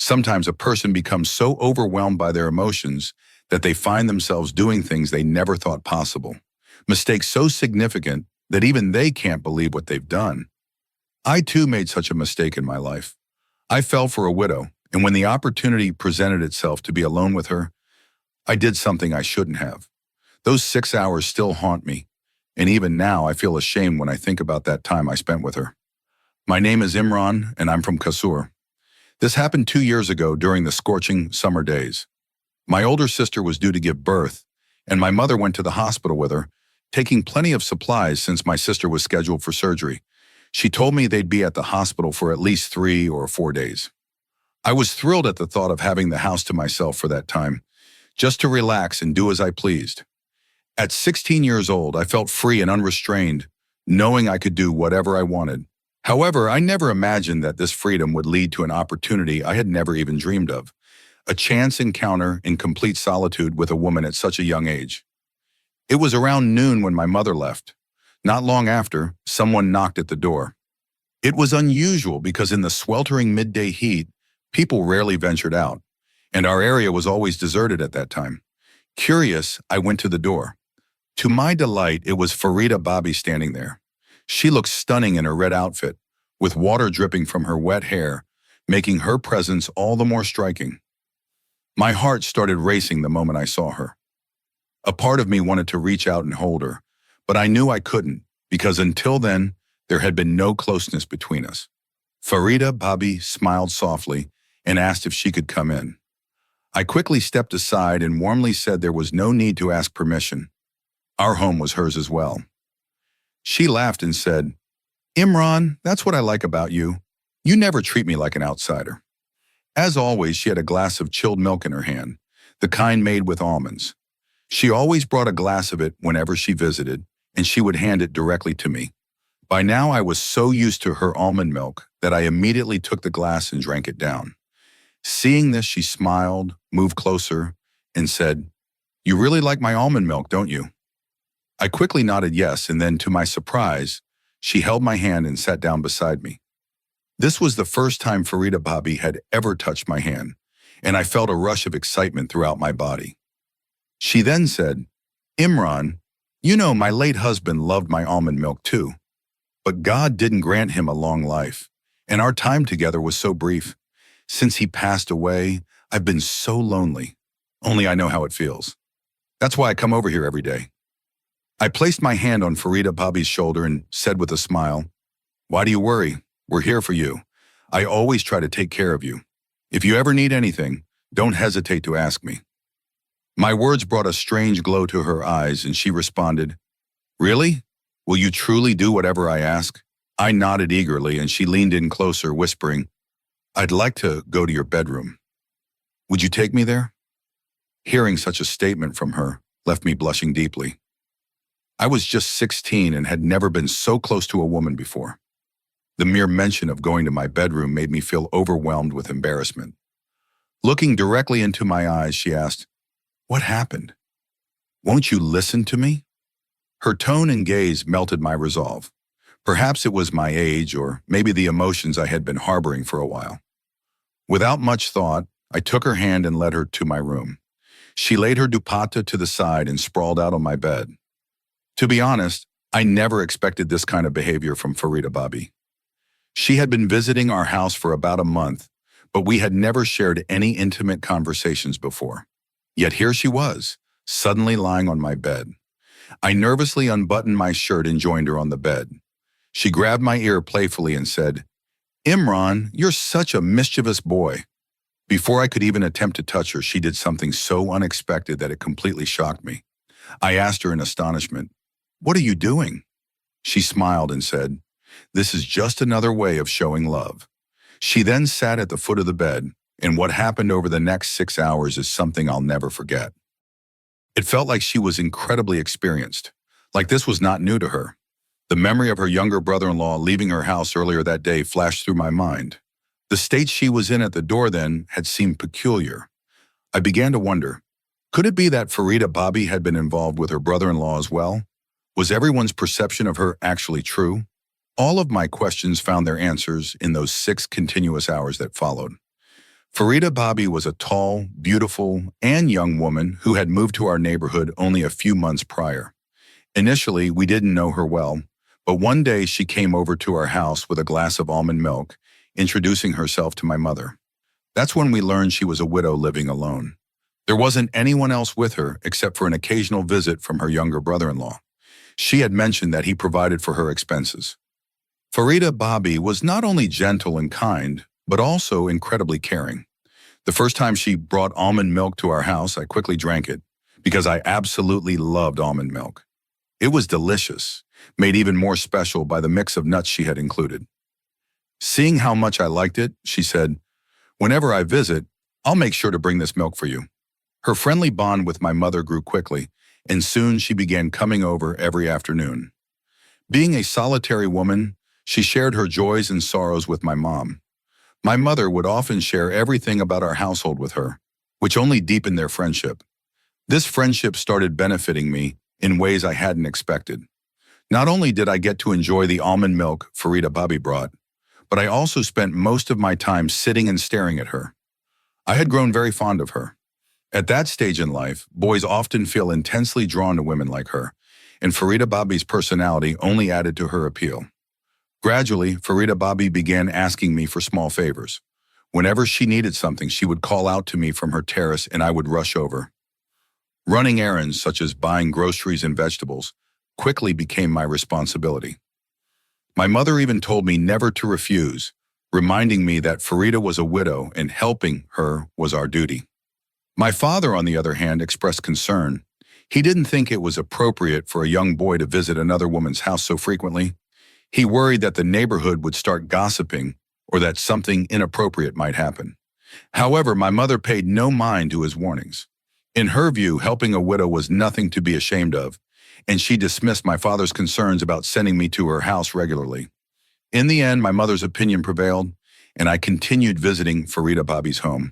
Sometimes a person becomes so overwhelmed by their emotions that they find themselves doing things they never thought possible. Mistakes so significant that even they can't believe what they've done. I too made such a mistake in my life. I fell for a widow, and when the opportunity presented itself to be alone with her, I did something I shouldn't have. Those 6 hours still haunt me, and even now I feel ashamed when I think about that time I spent with her. My name is Imran, and I'm from Kasur. This happened 2 years ago during the scorching summer days. My older sister was due to give birth, and my mother went to the hospital with her, taking plenty of supplies since my sister was scheduled for surgery. She told me they'd be at the hospital for at least 3 or 4 days. I was thrilled at the thought of having the house to myself for that time, just to relax and do as I pleased. At 16 years old, I felt free and unrestrained, knowing I could do whatever I wanted. However, I never imagined that this freedom would lead to an opportunity I had never even dreamed of, a chance encounter in complete solitude with a woman at such a young age. It was around noon when my mother left. Not long after, someone knocked at the door. It was unusual because in the sweltering midday heat, people rarely ventured out, and our area was always deserted at that time. Curious, I went to the door. To my delight, it was Farida Bobby standing there. She looked stunning in her red outfit, with water dripping from her wet hair, making her presence all the more striking. My heart started racing the moment I saw her. A part of me wanted to reach out and hold her, but I knew I couldn't because until then, there had been no closeness between us. Farida Bobby smiled softly and asked if she could come in. I quickly stepped aside and warmly said there was no need to ask permission. Our home was hers as well. She laughed and said, "Imran, that's what I like about you. You never treat me like an outsider." As always, she had a glass of chilled milk in her hand, the kind made with almonds. She always brought a glass of it whenever she visited, and she would hand it directly to me. By now, I was so used to her almond milk that I immediately took the glass and drank it down. Seeing this, she smiled, moved closer, and said, "You really like my almond milk, don't you?" I quickly nodded yes, and then, to my surprise, she held my hand and sat down beside me. This was the first time Farida Bobby had ever touched my hand, and I felt a rush of excitement throughout my body. She then said, "Imran, you know my late husband loved my almond milk too, but God didn't grant him a long life, and our time together was so brief. Since he passed away, I've been so lonely. Only I know how it feels. That's why I come over here every day." I placed my hand on Farida Bobby's shoulder and said with a smile, "Why do you worry? We're here for you. I always try to take care of you. If you ever need anything, don't hesitate to ask me." My words brought a strange glow to her eyes, and she responded, "Really? Will you truly do whatever I ask?" I nodded eagerly, and she leaned in closer, whispering, "I'd like to go to your bedroom. Would you take me there?" Hearing such a statement from her left me blushing deeply. I was just 16 and had never been so close to a woman before. The mere mention of going to my bedroom made me feel overwhelmed with embarrassment. Looking directly into my eyes, she asked, "What happened? Won't you listen to me?" Her tone and gaze melted my resolve. Perhaps it was my age, or maybe the emotions I had been harboring for a while. Without much thought, I took her hand and led her to my room. She laid her dupatta to the side and sprawled out on my bed. To be honest, I never expected this kind of behavior from Farida Bobby. She had been visiting our house for about a month, but we had never shared any intimate conversations before. Yet here she was, suddenly lying on my bed. I nervously unbuttoned my shirt and joined her on the bed. She grabbed my ear playfully and said, "Imran, you're such a mischievous boy." Before I could even attempt to touch her, she did something so unexpected that it completely shocked me. I asked her in astonishment, "What are you doing?" She smiled and said, "This is just another way of showing love." She then sat at the foot of the bed, and what happened over the next 6 hours is something I'll never forget. It felt like she was incredibly experienced, like this was not new to her. The memory of her younger brother-in-law leaving her house earlier that day flashed through my mind. The state she was in at the door then had seemed peculiar. I began to wonder, could it be that Farida Bobby had been involved with her brother-in-law as well? Was everyone's perception of her actually true? All of my questions found their answers in those 6 continuous hours that followed. Farida Bobby was a tall, beautiful, and young woman who had moved to our neighborhood only a few months prior. Initially, we didn't know her well, but one day she came over to our house with a glass of almond milk, introducing herself to my mother. That's when we learned she was a widow living alone. There wasn't anyone else with her except for an occasional visit from her younger brother-in-law. She had mentioned that he provided for her expenses. Farida Bobby was not only gentle and kind, but also incredibly caring. The first time she brought almond milk to our house, I quickly drank it because I absolutely loved almond milk. It was delicious, made even more special by the mix of nuts she had included. Seeing how much I liked it, she said, "Whenever I visit, I'll make sure to bring this milk for you." Her friendly bond with my mother grew quickly, and soon she began coming over every afternoon. Being a solitary woman, she shared her joys and sorrows with my mom. My mother would often share everything about our household with her, which only deepened their friendship. This friendship started benefiting me in ways I hadn't expected. Not only did I get to enjoy the almond milk Farida Bobby brought, but I also spent most of my time sitting and staring at her. I had grown very fond of her. At that stage in life, boys often feel intensely drawn to women like her, and Farida Bobby's personality only added to her appeal. Gradually, Farida Bobby began asking me for small favors. Whenever she needed something, she would call out to me from her terrace and I would rush over. Running errands, such as buying groceries and vegetables, quickly became my responsibility. My mother even told me never to refuse, reminding me that Farida was a widow and helping her was our duty. My father, on the other hand, expressed concern. He didn't think it was appropriate for a young boy to visit another woman's house so frequently. He worried that the neighborhood would start gossiping or that something inappropriate might happen. However, my mother paid no mind to his warnings. In her view, helping a widow was nothing to be ashamed of, and she dismissed my father's concerns about sending me to her house regularly. In the end, my mother's opinion prevailed, and I continued visiting Farida Bobby's home.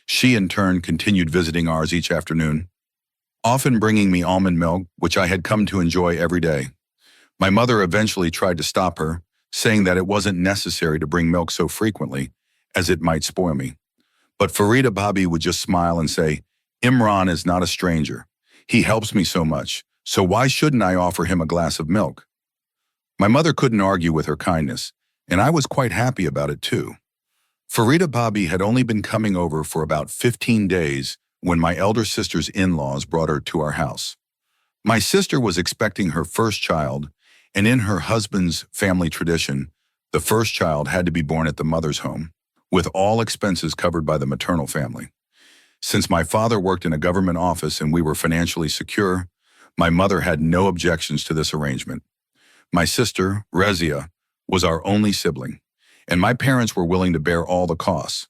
She, in turn, continued visiting ours each afternoon, often bringing me almond milk, which I had come to enjoy every day. My mother eventually tried to stop her, saying that it wasn't necessary to bring milk so frequently, as it might spoil me. But Farida Bobby would just smile and say, "Imran is not a stranger. He helps me so much, so why shouldn't I offer him a glass of milk?" My mother couldn't argue with her kindness, and I was quite happy about it too. Farida Bobby had only been coming over for about 15 days when my elder sister's in-laws brought her to our house. My sister was expecting her first child, and in her husband's family tradition, the first child had to be born at the mother's home, with all expenses covered by the maternal family. Since my father worked in a government office and we were financially secure, my mother had no objections to this arrangement. My sister, Razia, was our only sibling, and my parents were willing to bear all the costs.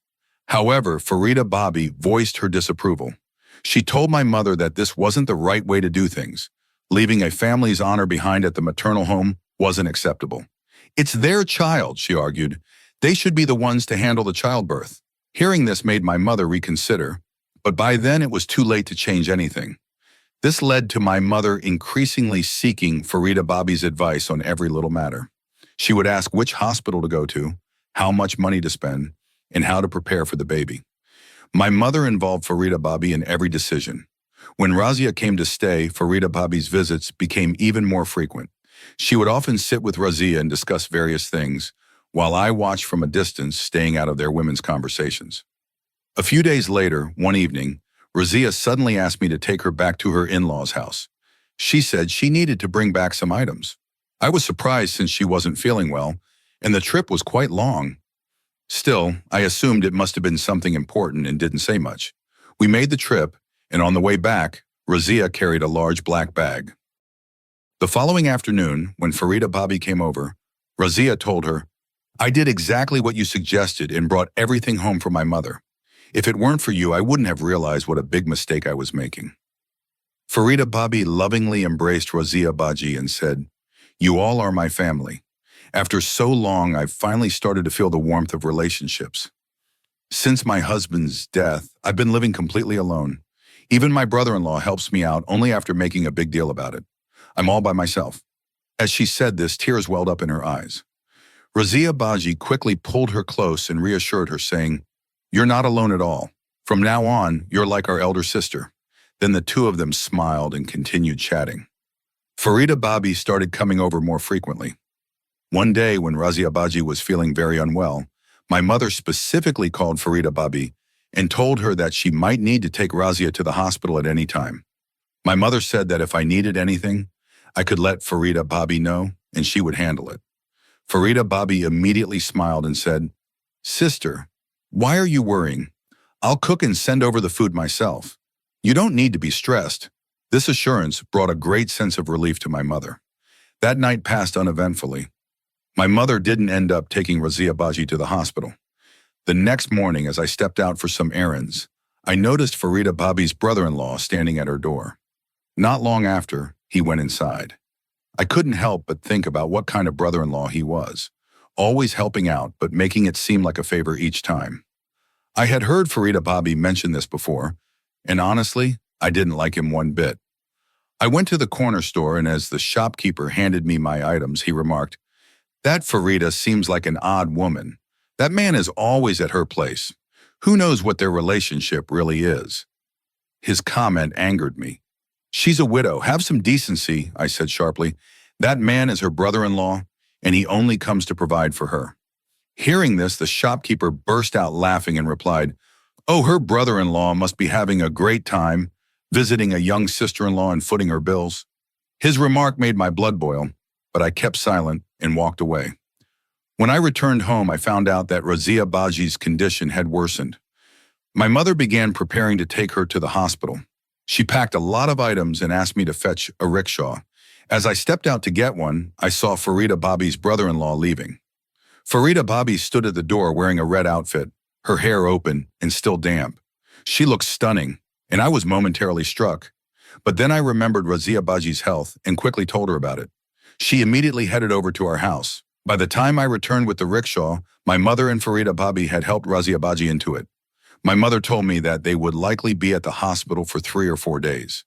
However, Farida Bobby voiced her disapproval. She told my mother that this wasn't the right way to do things. Leaving a family's honor behind at the maternal home wasn't acceptable. It's their child, she argued. They should be the ones to handle the childbirth. Hearing this made my mother reconsider, but by then it was too late to change anything. This led to my mother increasingly seeking Farida Bobby's advice on every little matter. She would ask which hospital to go to, how much money to spend, and how to prepare for the baby. My mother involved Farida Bobby in every decision. When Razia came to stay, Farida Bobby's visits became even more frequent. She would often sit with Razia and discuss various things, while I watched from a distance, staying out of their women's conversations. A few days later, one evening, Razia suddenly asked me to take her back to her in-laws' house. She said she needed to bring back some items. I was surprised since she wasn't feeling well, and the trip was quite long. Still, I assumed it must have been something important and didn't say much. We made the trip, and on the way back, Razia carried a large black bag. The following afternoon, when Farida Bobby came over, Razia told her, "I did exactly what you suggested and brought everything home for my mother. If it weren't for you, I wouldn't have realized what a big mistake I was making." Farida Bobby lovingly embraced Razia Baji and said, "You all are my family. After so long, I've finally started to feel the warmth of relationships. Since my husband's death, I've been living completely alone. Even my brother-in-law helps me out only after making a big deal about it. I'm all by myself." As she said this, tears welled up in her eyes. Razia Baji quickly pulled her close and reassured her, saying, You're not alone at all. From now on, you're like our elder sister." Then the two of them smiled and continued chatting. Farida Babi started coming over more frequently. One day when Razia Baji was feeling very unwell, my mother specifically called Farida Babi and told her that she might need to take Razia to the hospital at any time. My mother said that if I needed anything, I could let Farida Babi know and she would handle it. Farida Babi immediately smiled and said, "Sister, why are you worrying? I'll cook and send over the food myself. You don't need to be stressed." This assurance brought a great sense of relief to my mother. That night passed uneventfully. My mother didn't end up taking Razia Baji to the hospital. The next morning, as I stepped out for some errands, I noticed Farida Babi's brother-in-law standing at her door. Not long after, he went inside. I couldn't help but think about what kind of brother-in-law he was, always helping out but making it seem like a favor each time. I had heard Farida Babi mention this before, and honestly, I didn't like him one bit. I went to the corner store, and as the shopkeeper handed me my items, he remarked, "That Farida seems like an odd woman. That man is always at her place. Who knows what their relationship really is?" His comment angered me. "She's a widow. Have some decency," I said sharply. "That man is her brother-in-law, and he only comes to provide for her." Hearing this, the shopkeeper burst out laughing and replied, "Oh, her brother-in-law must be having a great time, visiting a young sister-in-law and footing her bills." His remark made my blood boil, but I kept silent and walked away. When I returned home, I found out that Razia Baji's condition had worsened. My mother began preparing to take her to the hospital. She packed a lot of items and asked me to fetch a rickshaw. As I stepped out to get one, I saw Farida Babi's brother-in-law leaving. Farida Babi stood at the door wearing a red outfit, her hair open and still damp. She looked stunning, and I was momentarily struck. But then I remembered Razia Baji's health and quickly told her about it. She immediately headed over to our house. By the time I returned with the rickshaw, my mother and Farida Babi had helped Razia Baji into it. My mother told me that they would likely be at the hospital for 3 or 4 days.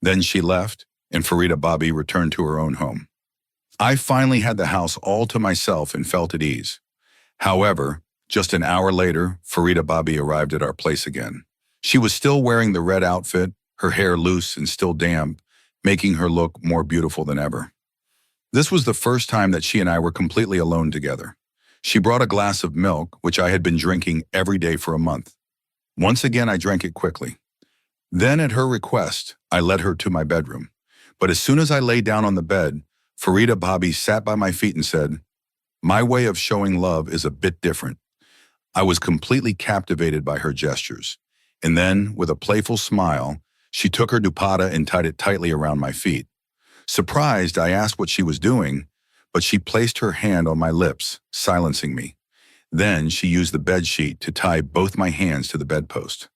Then she left, and Farida Babi returned to her own home. I finally had the house all to myself and felt at ease. However, just an hour later, Farida Babi arrived at our place again. She was still wearing the red outfit, her hair loose and still damp, making her look more beautiful than ever. This was the first time that she and I were completely alone together. She brought a glass of milk, which I had been drinking every day for a month. Once again, I drank it quickly. Then, at her request, I led her to my bedroom. But as soon as I lay down on the bed, Farida Babi sat by my feet and said, "My way of showing love is a bit different." I was completely captivated by her gestures. And then, with a playful smile, she took her dupatta and tied it tightly around my feet. Surprised, I asked what she was doing, but she placed her hand on my lips, silencing me. Then she used the bedsheet to tie both my hands to the bedpost.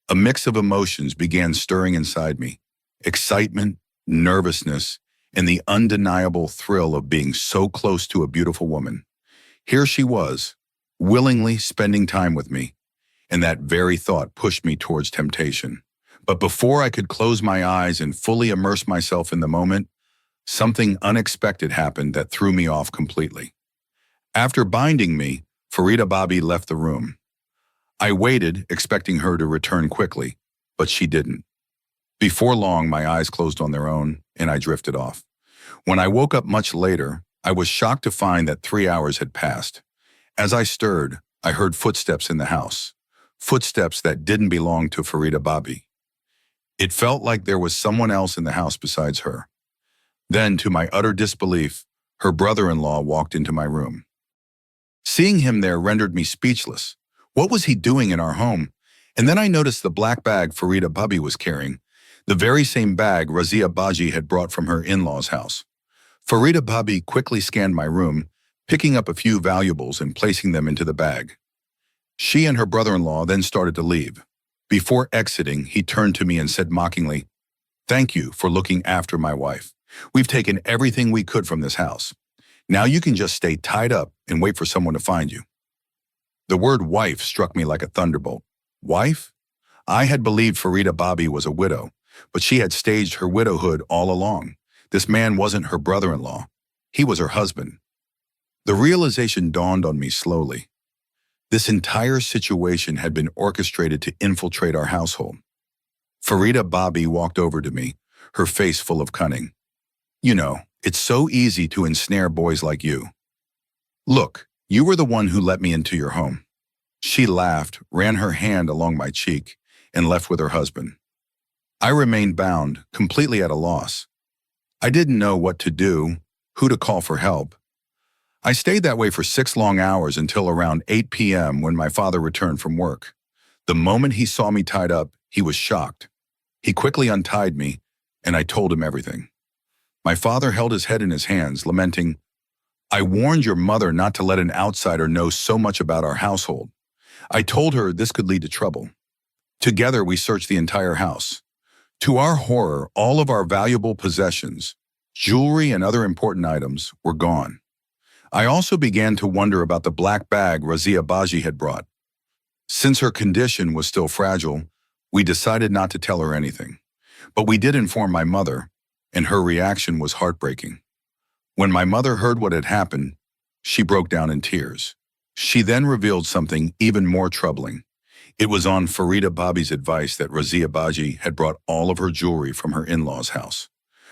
A mix of emotions began stirring inside me: excitement, nervousness, and the undeniable thrill of being so close to a beautiful woman. Here she was, willingly spending time with me, and that very thought pushed me towards temptation. But before I could close my eyes and fully immerse myself in the moment, something unexpected happened that threw me off completely. After binding me, Farida Babi left the room. I waited, expecting her to return quickly, but she didn't. Before long, my eyes closed on their own, and I drifted off. When I woke up much later, I was shocked to find that 3 hours had passed. As I stirred, I heard footsteps in the house, footsteps that didn't belong to Farida Babi. It felt like there was someone else in the house besides her. Then, to my utter disbelief, her brother-in-law walked into my room. Seeing him there rendered me speechless. What was he doing in our home? And then I noticed the black bag Farida Babi was carrying, the very same bag Razia Baji had brought from her in-laws' house. Farida Babi quickly scanned my room, picking up a few valuables and placing them into the bag. She and her brother-in-law then started to leave. Before exiting, he turned to me and said mockingly, "Thank you for looking after my wife. We've taken everything we could from this house. Now you can just stay tied up and wait for someone to find you." The word wife struck me like a thunderbolt. Wife? I had believed Farida Babi was a widow, but she had staged her widowhood all along. This man wasn't her brother-in-law. He was her husband. The realization dawned on me slowly. This entire situation had been orchestrated to infiltrate our household. Farida Bobby walked over to me, her face full of cunning. You know, it's so easy to ensnare boys like you. Look, you were the one who let me into your home. She laughed, ran her hand along my cheek, and left with her husband. I remained bound, completely at a loss. I didn't know what to do, who to call for help. I stayed that way for 6 long hours until around 8 p.m. when my father returned from work. The moment he saw me tied up, he was shocked. He quickly untied me, and I told him everything. My father held his head in his hands, lamenting, "I warned your mother not to let an outsider know so much about our household. I told her this could lead to trouble." Together, we searched the entire house. To our horror, all of our valuable possessions, jewelry and other important items, were gone. I also began to wonder about the black bag Razia Baji had brought. Since her condition was still fragile, we decided not to tell her anything. But we did inform my mother, and her reaction was heartbreaking. When my mother heard what had happened, she broke down in tears. She then revealed something even more troubling. It was on Farida Bobby's advice that Razia Baji had brought all of her jewelry from her in-laws' house.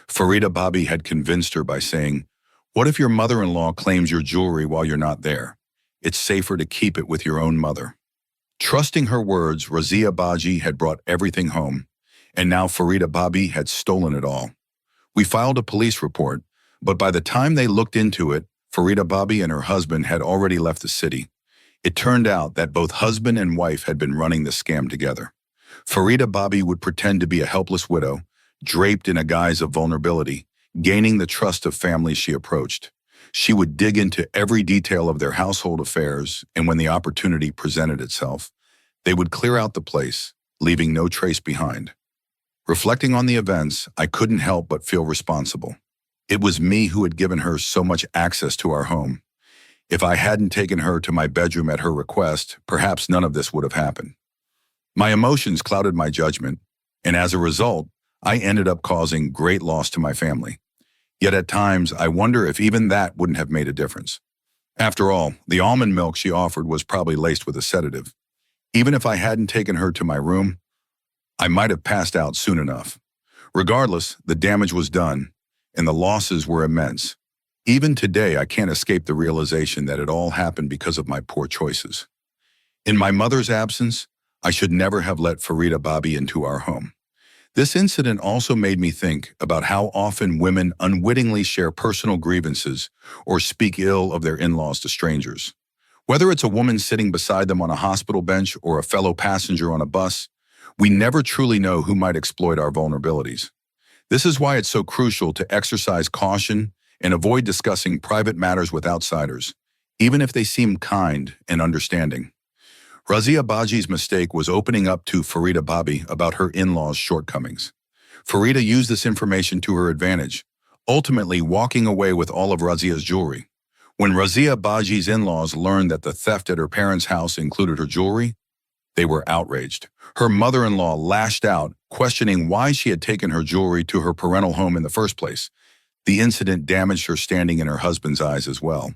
Farida Bobby had convinced her by saying, "What if your mother-in-law claims your jewelry while you're not there? It's safer to keep it with your own mother." Trusting her words, Razia Baji had brought everything home, and now Farida Bobby had stolen it all. We filed a police report, but by the time they looked into it, Farida Bobby and her husband had already left the city. It turned out that both husband and wife had been running the scam together. Farida Bobby would pretend to be a helpless widow, draped in a guise of vulnerability, gaining the trust of families she approached. She would dig into every detail of their household affairs, and when the opportunity presented itself, they would clear out the place, leaving no trace behind. Reflecting on the events, I couldn't help but feel responsible. It was me who had given her so much access to our home. If I hadn't taken her to my bedroom at her request, perhaps none of this would have happened. My emotions clouded my judgment, and as a result, I ended up causing great loss to my family. Yet at times, I wonder if even that wouldn't have made a difference. After all, the almond milk she offered was probably laced with a sedative. Even if I hadn't taken her to my room, I might have passed out soon enough. Regardless, the damage was done, and the losses were immense. Even today, I can't escape the realization that it all happened because of my poor choices. In my mother's absence, I should never have let Farida Bobby into our home. This incident also made me think about how often women unwittingly share personal grievances or speak ill of their in-laws to strangers. Whether it's a woman sitting beside them on a hospital bench or a fellow passenger on a bus, we never truly know who might exploit our vulnerabilities. This is why it's so crucial to exercise caution and avoid discussing private matters with outsiders, even if they seem kind and understanding. Razia Baji's mistake was opening up to Farida Bobby about her in-laws' shortcomings. Farida used this information to her advantage, ultimately walking away with all of Razia's jewelry. When Razia Baji's in-laws learned that the theft at her parents' house included her jewelry, they were outraged. Her mother-in-law lashed out, questioning why she had taken her jewelry to her parental home in the first place. The incident damaged her standing in her husband's eyes as well.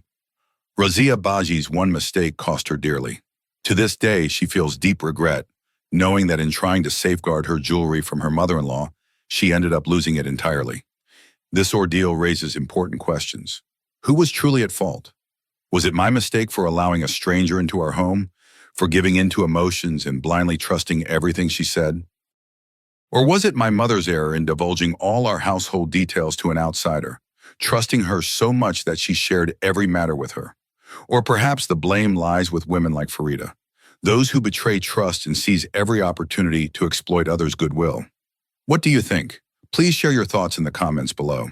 Razia Baji's one mistake cost her dearly. To this day, she feels deep regret, knowing that in trying to safeguard her jewelry from her mother-in-law, she ended up losing it entirely. This ordeal raises important questions. Who was truly at fault? Was it my mistake for allowing a stranger into our home, for giving in to emotions and blindly trusting everything she said? Or was it my mother's error in divulging all our household details to an outsider, trusting her so much that she shared every matter with her? Or perhaps the blame lies with women like Farida, those who betray trust and seize every opportunity to exploit others' goodwill. What do you think? Please share your thoughts in the comments below.